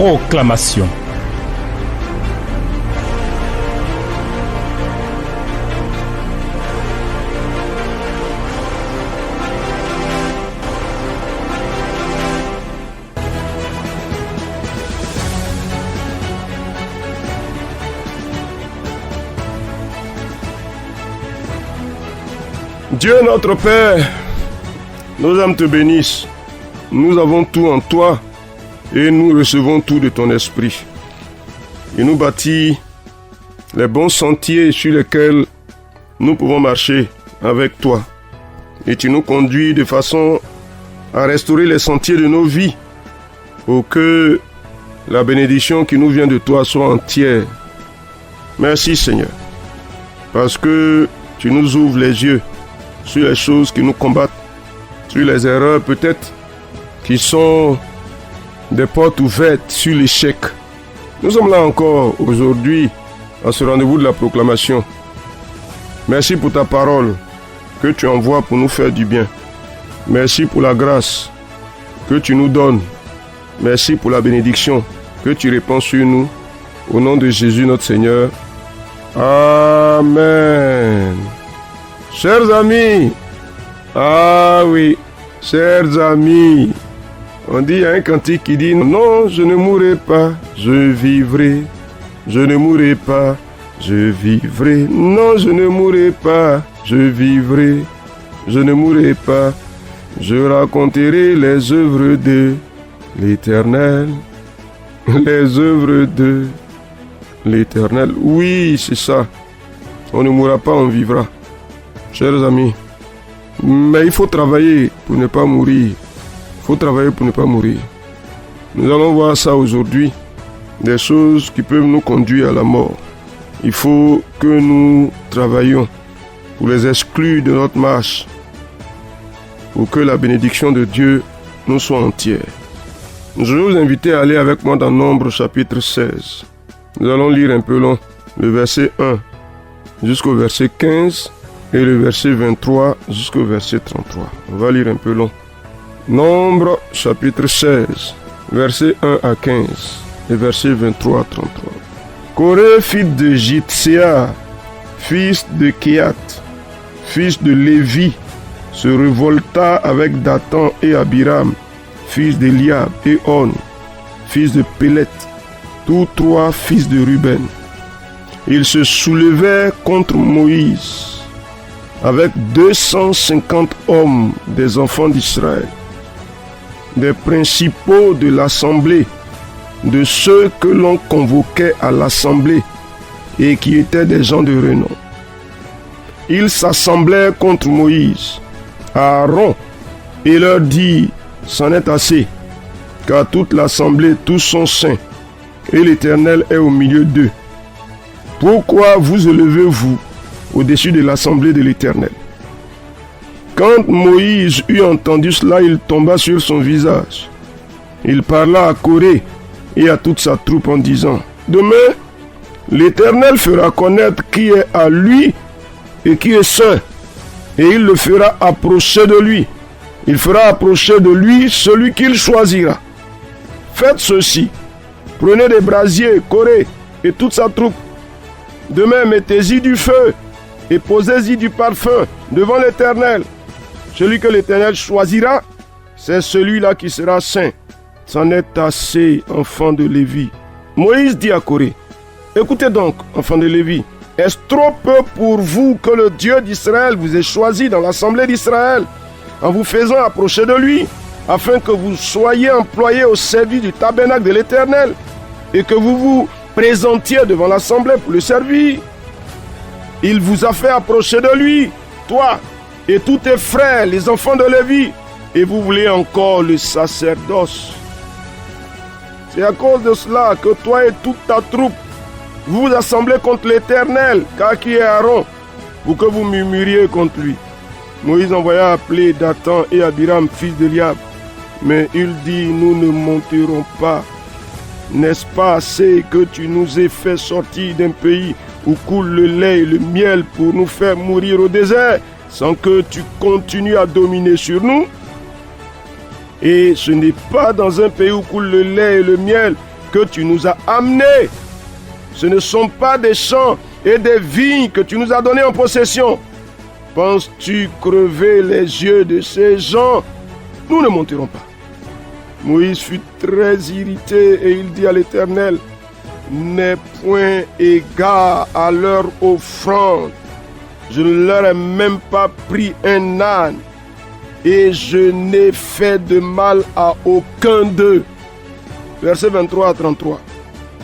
Proclamation. Dieu notre Père, nos âmes te bénissent. Nous avons tout en toi et nous recevons tout de ton esprit. Il nous bâtit les bons sentiers sur lesquels nous pouvons marcher avec toi. Et tu nous conduis de façon à restaurer les sentiers de nos vies pour que la bénédiction qui nous vient de toi soit entière. Merci Seigneur, parce que tu nous ouvres les yeux sur les choses qui nous combattent, sur les erreurs peut-être qui sont des portes ouvertes sur l'échec. Nous sommes là encore aujourd'hui à ce rendez-vous de la proclamation. Merci pour ta parole que tu envoies pour nous faire du bien. Merci pour la grâce que tu nous donnes. Merci pour la bénédiction que tu répands sur nous. Au nom de Jésus notre Seigneur. Amen. Chers amis, chers amis, on dit, il y a un cantique qui dit, non, je ne mourrai pas, je vivrai, je ne mourrai pas, je vivrai, non, je ne mourrai pas, je vivrai, je ne mourrai pas, je raconterai les œuvres de l'Éternel, les œuvres de l'Éternel. Oui, c'est ça, on ne mourra pas, on vivra. Chers amis, mais il faut travailler pour ne pas mourir. Il faut travailler pour ne pas mourir. Nous allons voir ça aujourd'hui, des choses qui peuvent nous conduire à la mort. Il faut que nous travaillions pour les exclure de notre marche, pour que la bénédiction de Dieu nous soit entière. Je vais vous inviter à aller avec moi dans Nombre chapitre 16. Nous allons lire un peu long, le verset 1 jusqu'au verset 15. Et le verset 23 jusqu'au verset 33. On va lire un peu long. Nombre chapitre 16, verset 1 à 15 et verset 23 à 33. Coré, fils de Jitséa, fils de Kéat, fils de Lévi, se révolta avec Dathan et Abiram, fils d'Eliab et On, fils de Pélet, tous trois fils de Ruben. Ils se soulevaient contre Moïse avec 250 hommes des enfants d'Israël, des principaux de l'assemblée, de ceux que l'on convoquait à l'assemblée et qui étaient des gens de renom. Ils s'assemblèrent contre Moïse, Aaron, et leur dit, c'en est assez, car toute l'assemblée, tous sont saints, et l'Éternel est au milieu d'eux. Pourquoi vous élevez-vous au-dessus de l'assemblée de l'Éternel? Quand Moïse eut entendu cela, il tomba sur son visage. Il parla à Coré et à toute sa troupe en disant, demain, l'Éternel fera connaître qui est à lui et qui est saint, et il le fera approcher de lui. Il fera approcher de lui celui qu'il choisira. Faites ceci, prenez des brasiers, Coré et toute sa troupe. Demain, mettez-y du feu et posez-y du parfum devant l'Éternel. Celui que l'Éternel choisira, c'est celui-là qui sera saint. C'en est assez, enfants de Lévi. Moïse dit à Coré, écoutez donc, enfants de Lévi, est-ce trop peu pour vous que le Dieu d'Israël vous ait choisi dans l'assemblée d'Israël, en vous faisant approcher de lui, afin que vous soyez employés au service du tabernacle de l'Éternel, et que vous vous présentiez devant l'assemblée pour le servir? Il vous a fait approcher de lui, toi et tous tes frères, les enfants de Lévi, et vous voulez encore le sacerdoce. C'est à cause de cela que toi et toute ta troupe, vous vous assemblez contre l'Éternel, car qui est Aaron, pour que vous murmuriez contre lui. Moïse envoya appeler Dathan et Abiram, fils d'Eliab, mais il dit, nous ne monterons pas. N'est-ce pas assez que tu nous aies fait sortir d'un pays où coule le lait et le miel pour nous faire mourir au désert, sans que tu continues à dominer sur nous? Et ce n'est pas dans un pays où coule le lait et le miel que tu nous as amenés. Ce ne sont pas des champs et des vignes que tu nous as donnés en possession. Penses-tu crever les yeux de ces gens? Nous ne monterons pas. Moïse fut très irrité et il dit à l'Éternel, n'aie point égard à leur offrande. Je ne leur ai même pas pris un âne et je n'ai fait de mal à aucun d'eux. Versets 23 à 33.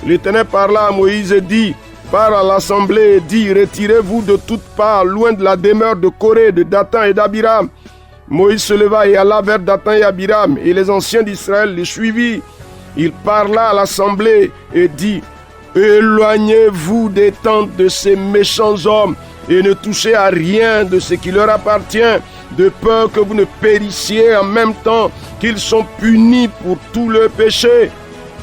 L'Éternel parla à Moïse et dit, parle à l'assemblée et dit, retirez-vous de toutes parts, loin de la demeure de Coré, de Dathan et d'Abiram. Moïse se leva et alla vers Dathan et Abiram, et les anciens d'Israël le suivirent. Il parla à l'assemblée et dit, éloignez-vous des tentes de ces méchants hommes, et ne touchez à rien de ce qui leur appartient, de peur que vous ne périssiez en même temps qu'ils sont punis pour tous leurs péchés.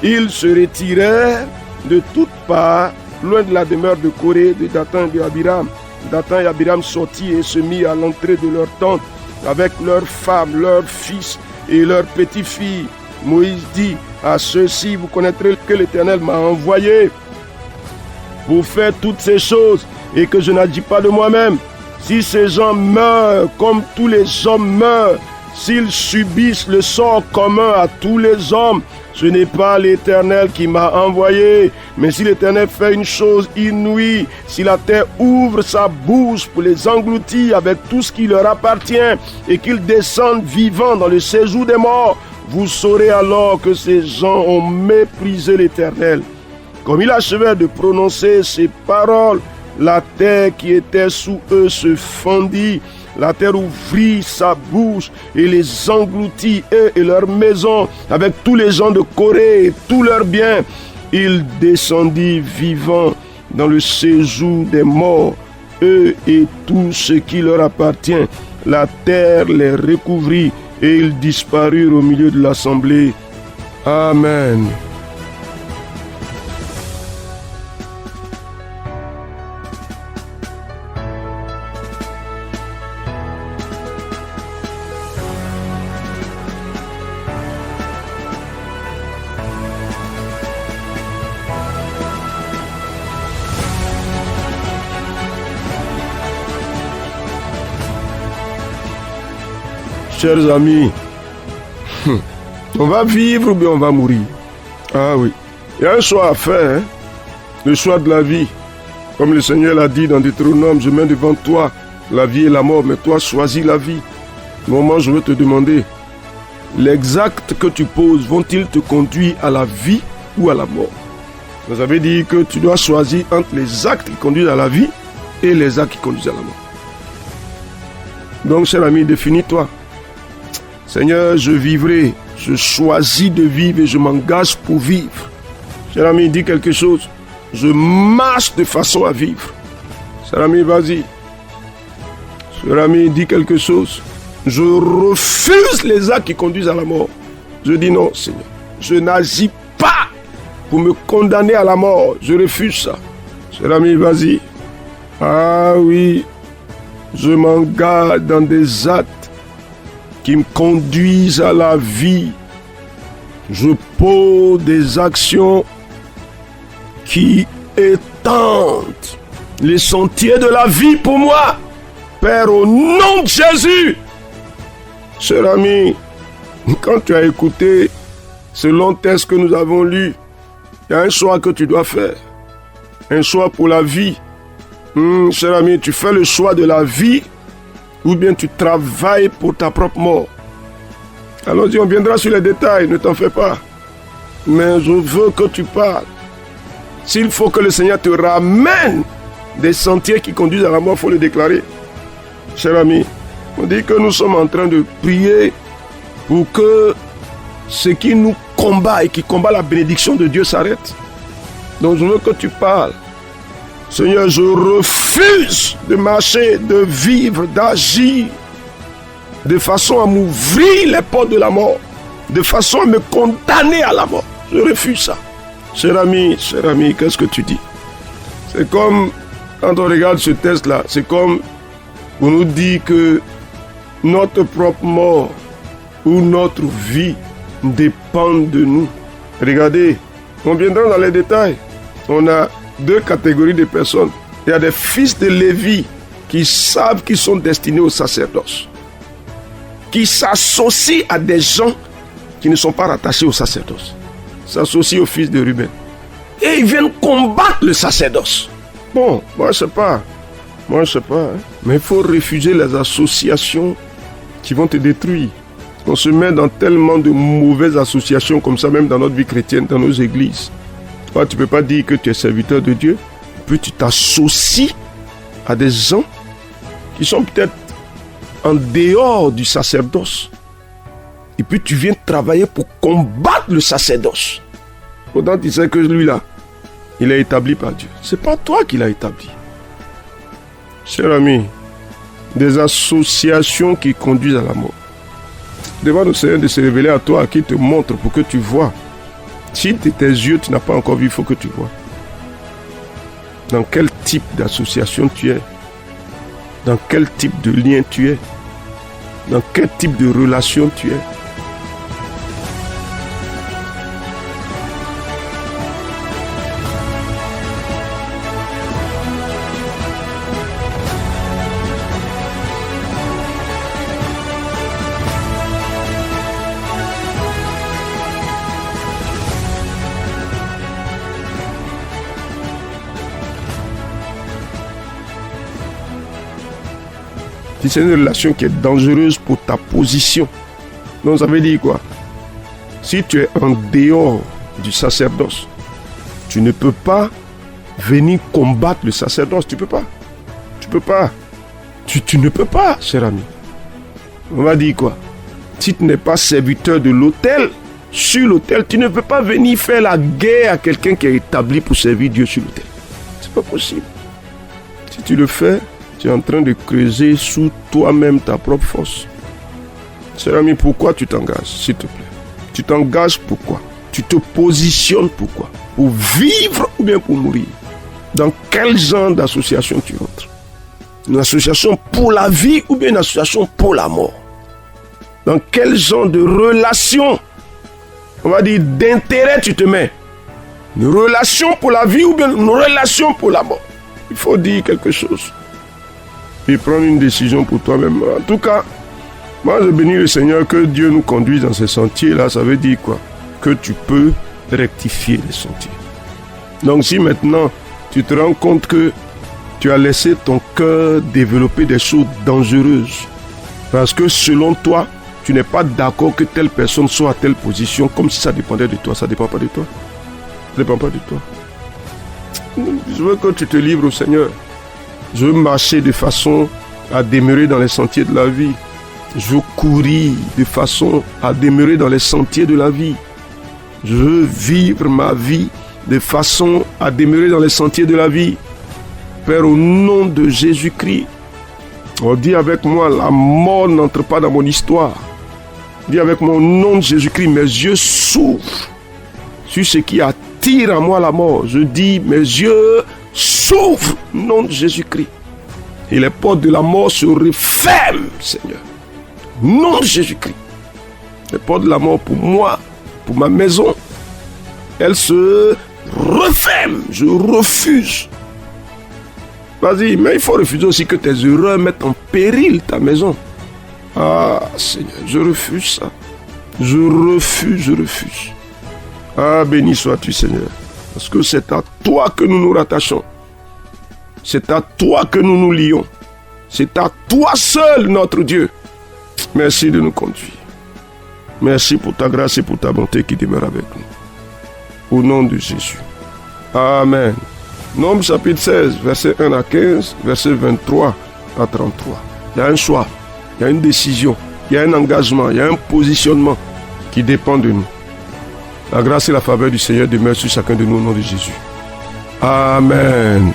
Ils se retirèrent de toutes parts, loin de la demeure de Coré, de Dathan et d'Abiram. Dathan et Abiram sortirent et se mirent à l'entrée de leur tente, avec leurs femmes, leurs fils et leurs petites-filles. Moïse dit à ceux-ci, vous connaîtrez que l'Éternel m'a envoyé pour faire toutes ces choses et que je n'agis pas de moi-même. Si ces gens meurent comme tous les hommes meurent, s'ils subissent le sort commun à tous les hommes, ce n'est pas l'Éternel qui m'a envoyé. Mais si l'Éternel fait une chose inouïe, si la terre ouvre sa bouche pour les engloutir avec tout ce qui leur appartient et qu'ils descendent vivants dans le séjour des morts, vous saurez alors que ces gens ont méprisé l'Éternel. Comme il achevait de prononcer ces paroles, la terre qui était sous eux se fendit. La terre ouvrit sa bouche et les engloutit, eux et leurs maisons, avec tous les gens de Corée et tous leurs biens. Ils descendirent vivants dans le séjour des morts, eux et tout ce qui leur appartient. La terre les recouvrit et ils disparurent au milieu de l'assemblée. Amen. Chers amis, on va vivre ou bien on va mourir. Ah oui, il y a un choix à faire, hein? Le choix de la vie. Comme le Seigneur l'a dit dans Deutéronome, je mets devant toi la vie et la mort, mais toi choisis la vie. Au moment, je veux te demander, les actes que tu poses vont-ils te conduire à la vie ou à la mort? Vous avez dit que tu dois choisir entre les actes qui conduisent à la vie et les actes qui conduisent à la mort. Donc, cher ami, définis-toi. Seigneur, je vivrai, je choisis de vivre et je m'engage pour vivre. Cher ami, dis quelque chose. Je marche de façon à vivre. Cher ami, vas-y. Cher ami, dis quelque chose. Je refuse les actes qui conduisent à la mort. Je dis non, Seigneur. Je n'agis pas pour me condamner à la mort. Je refuse ça. Cher ami, vas-y. Ah oui, je m'engage dans des actes qui me conduisent à la vie. Je pose des actions qui étendent les sentiers de la vie pour moi. Père, au nom de Jésus. Cher ami, quand tu as écouté ce long texte que nous avons lu, il y a un choix que tu dois faire. Un choix pour la vie. Cher ami, tu fais le choix de la vie ou bien tu travailles pour ta propre mort. Allons-y, on viendra sur les détails, ne t'en fais pas. Mais je veux que tu parles. S'il faut que le Seigneur te ramène des sentiers qui conduisent à la mort, il faut le déclarer. Cher ami, on dit que nous sommes en train de prier pour que ce qui nous combat et qui combat la bénédiction de Dieu s'arrête. Donc je veux que tu parles. Seigneur, je refuse de marcher, de vivre, d'agir de façon à m'ouvrir les portes de la mort, de façon à me condamner à la mort. Je refuse ça. Cher ami, qu'est-ce que tu dis? C'est comme, quand on regarde ce texte-là, c'est comme on nous dit que notre propre mort ou notre vie dépend de nous. Regardez, On viendra dans les détails. On a deux catégories de personnes. Il y a des fils de Lévi qui savent qu'ils sont destinés au sacerdoce, qui s'associent à des gens qui ne sont pas rattachés au sacerdoce, s'associent aux fils de Ruben. Et ils viennent combattre le sacerdoce. Bon, moi je sais pas. Mais il faut refuser les associations qui vont te détruire. On se met dans tellement de mauvaises associations comme ça, même dans notre vie chrétienne, dans nos églises. Toi, tu ne peux pas dire que tu es serviteur de Dieu. Puis tu t'associes à des gens qui sont peut-être en dehors du sacerdoce. Et puis tu viens travailler pour combattre le sacerdoce. Pourtant, tu sais que lui-là, il est établi par Dieu. Ce n'est pas toi qui l'as établi. Cher ami, des associations qui conduisent à la mort. Demande au Seigneur de se révéler à toi, qui te montre pour que tu vois. Si tes yeux, tu n'as pas encore vu, il faut que tu vois. Dans quel type d'association tu es? Dans quel type de lien tu es? Dans quel type de relation tu es? C'est une relation qui est dangereuse pour ta position. Donc ça veut dire quoi? Si tu es en dehors du sacerdoce, tu ne peux pas venir combattre le sacerdoce. Tu peux pas. Tu peux pas. Tu ne peux pas, cher ami. On va dire quoi? Si tu n'es pas serviteur de l'autel, sur l'autel, tu ne peux pas venir faire la guerre à quelqu'un qui est établi pour servir Dieu sur l'autel. C'est pas possible. Si tu le fais, tu es en train de creuser sous toi-même ta propre force. Cher ami, pourquoi tu t'engages, s'il te plaît? Tu t'engages pourquoi? Tu te positionnes pourquoi? Pour vivre ou bien pour mourir? Dans quel genre d'association tu entres? Une association pour la vie ou bien une association pour la mort? Dans quel genre de relation, on va dire d'intérêt tu te mets? Une relation pour la vie ou bien une relation pour la mort? Il faut dire quelque chose. Et prendre une décision pour toi-même. En tout cas, moi je bénis le Seigneur que Dieu nous conduise dans ces sentiers-là. Ça veut dire quoi? Que tu peux rectifier les sentiers. Donc si maintenant tu te rends compte que tu as laissé ton cœur développer des choses dangereuses, parce que selon toi, tu n'es pas d'accord que telle personne soit à telle position, comme si ça dépendait de toi. Ça ne dépend pas de toi. Ça ne dépend pas de toi. Je veux que tu te livres au Seigneur. Je veux marcher de façon à demeurer dans les sentiers de la vie. Je veux courir de façon à demeurer dans les sentiers de la vie. Je veux vivre ma vie de façon à demeurer dans les sentiers de la vie. Père, au nom de Jésus-Christ, on dit avec moi, la mort n'entre pas dans mon histoire. Dis avec moi, au nom de Jésus-Christ, mes yeux s'ouvrent sur ce qui attire à moi la mort. Je dis, mes yeux s'ouvrent au nom de Jésus-Christ. Et les portes de la mort se referment, Seigneur. Au nom de Jésus-Christ. Les portes de la mort pour moi, pour ma maison, elles se referment. Je refuse. Vas-y, mais il faut refuser aussi que tes erreurs mettent en péril ta maison. Ah, Seigneur, je refuse ça. Je refuse. Ah, béni sois-tu, Seigneur. Parce que c'est à toi que nous nous rattachons. C'est à toi que nous nous lions. C'est à toi seul, notre Dieu. Merci de nous conduire. Merci pour ta grâce et pour ta bonté qui demeure avec nous. Au nom de Jésus. Amen. Nombre chapitre 16, verset 1 à 15, verset 23 à 33. Il y a un choix, il y a une décision, il y a un engagement, il y a un positionnement qui dépend de nous. La grâce et la faveur du Seigneur demeurent sur chacun de nous au nom de Jésus. Amen.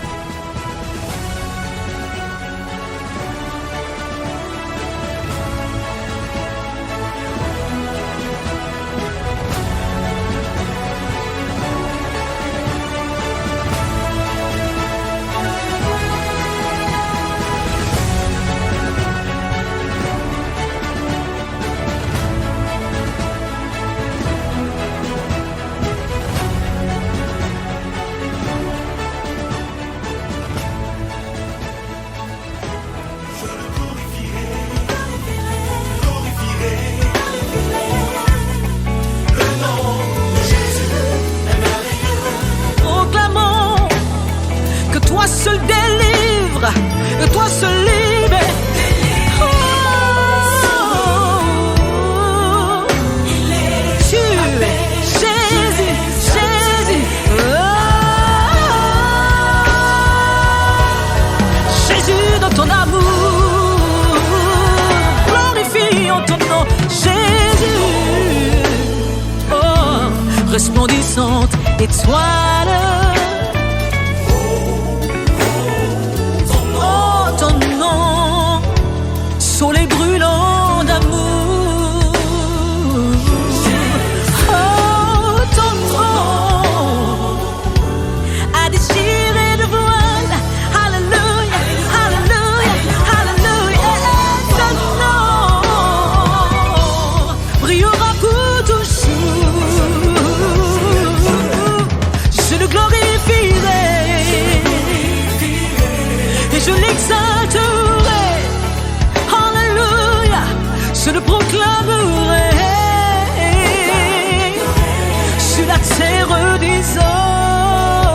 Jésus, oh, resplendissante étoile. Oh, ton nom, soleil brûlant d'amour. Oh, ton nom a déchiré le voile. Alléluia, alléluia, alléluia. Ton nom brillera pour toujours. Je le glorifierai et je l'exalterai. Alléluia, je le proclamerai sur la terre des hommes.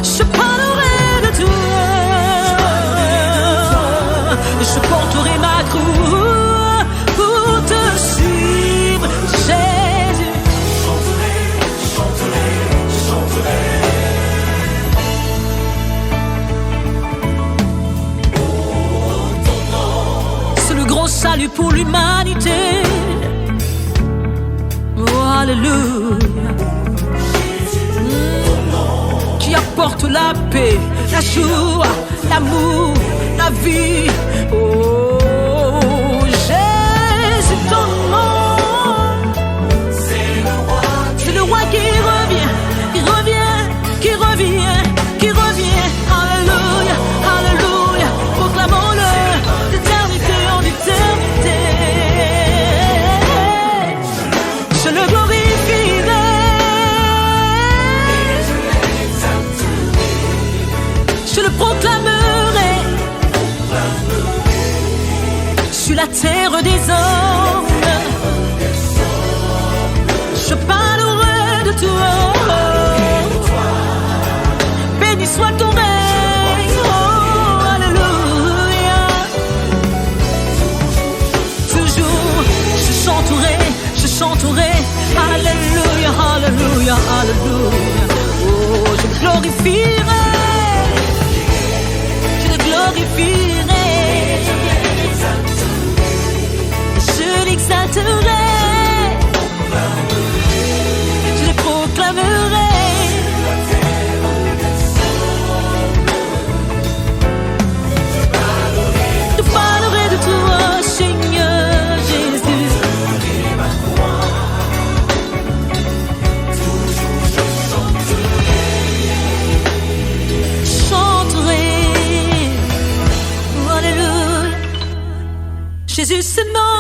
Je parlerai de toi, je porterai ma croix pour te suivre, Jésus. C'est le grand salut pour l'humanité. Oh, alléluia. Qui apporte la paix, la joie, l'amour, la vie. Oh, Jésus, ton nom. C'est le roi qui revient, qui revient, qui revient, qui revient. Alléluia, alléluia. Proclamons-le d'éternité en éternité. Je le glorifierai, je le proclamerai sur la terre des hommes. Je parlerai de toi. Béni soit ton règne. Oh, alléluia. Toujours je chanterai, je chanterai. Alléluia, alléluia, alléluia. Oh, je le glorifierai, je le glorifierai, je l'exalterai, je le proclamerai. Je parlerai de toi, Seigneur Jésus. Chanterai, alléluia. Jésus, c'est non.